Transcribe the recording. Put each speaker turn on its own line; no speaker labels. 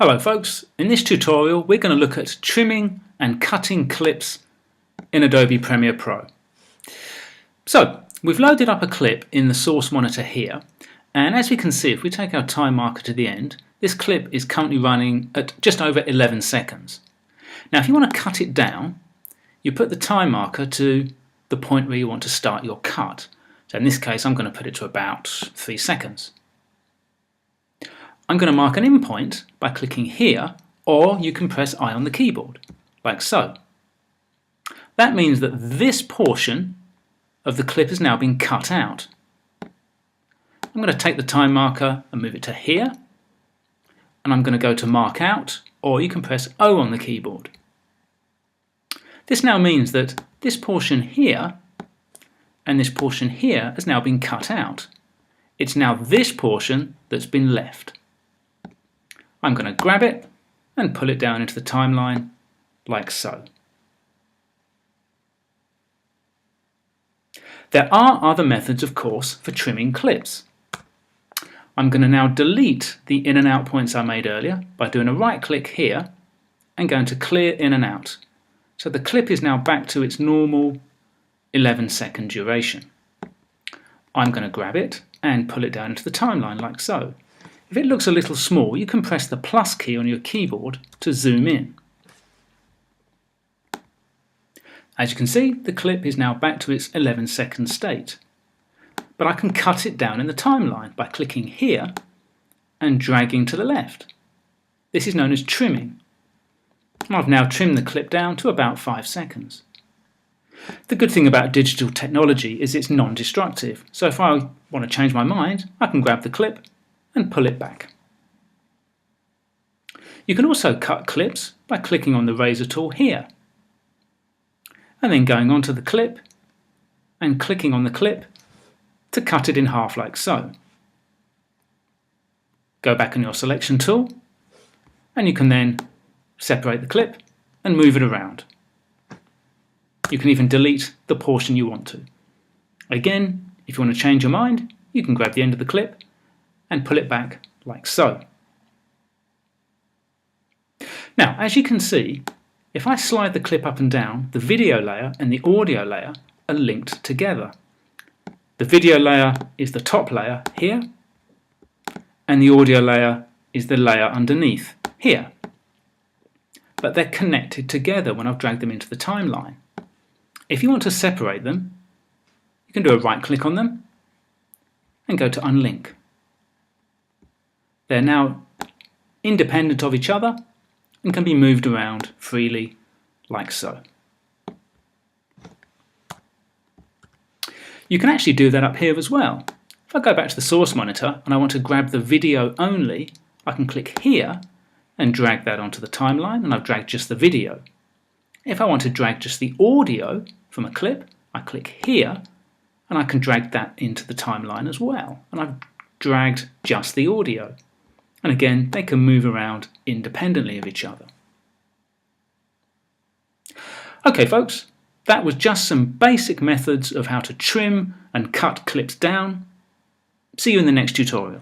Hello folks, in this tutorial we're going to look at trimming and cutting clips in Adobe Premiere Pro. So we've loaded up a clip in the source monitor here, and as we can see, if we take our time marker to the end, this clip is currently running at just over 11 seconds. Now if you want to cut it down, you put the time marker to the point where you want to start your cut. So in this case I'm going to put it to about 3 seconds. I'm going to mark an in point by clicking here, or you can press I on the keyboard, like so. That means that this portion of the clip has now been cut out. I'm going to take the time marker and move it to here, and I'm going to go to mark out, or you can press O on the keyboard. This now means that this portion here and this portion here has now been cut out. It's now this portion that's been left. I'm going to grab it and pull it down into the timeline like so. There are other methods, of course, for trimming clips. I'm going to now delete the in and out points I made earlier by doing a right click here and going to clear in and out. So the clip is now back to its normal 11-second duration. I'm going to grab it and pull it down into the timeline like so. If it looks a little small, you can press the plus key on your keyboard to zoom in. As you can see, the clip is now back to its 11-second state. But I can cut it down in the timeline by clicking here and dragging to the left. This is known as trimming. I've now trimmed the clip down to about 5 seconds. The good thing about digital technology is it's non-destructive. So if I want to change my mind, I can grab the clip and pull it back. You can also cut clips by clicking on the razor tool here and then going onto the clip and clicking on the clip to cut it in half like so. Go back on your selection tool and you can then separate the clip and move it around. You can even delete the portion you want to. Again, if you want to change your mind, you can grab the end of the clip and pull it back like so. Now, as you can see, if I slide the clip up and down, the video layer and the audio layer are linked together. The video layer is the top layer here, and the audio layer is the layer underneath here. But they're connected together when I've dragged them into the timeline. If you want to separate them, you can do a right click on them and go to unlink. They're now independent of each other and can be moved around freely like so. You can actually do that up here as well. If I go back to the source monitor and I want to grab the video only, I can click here and drag that onto the timeline, and I've dragged just the video. If I want to drag just the audio from a clip, I click here and I can drag that into the timeline as well. And I've dragged just the audio. And again, they can move around independently of each other. Okay folks, that was just some basic methods of how to trim and cut clips down. See you in the next tutorial.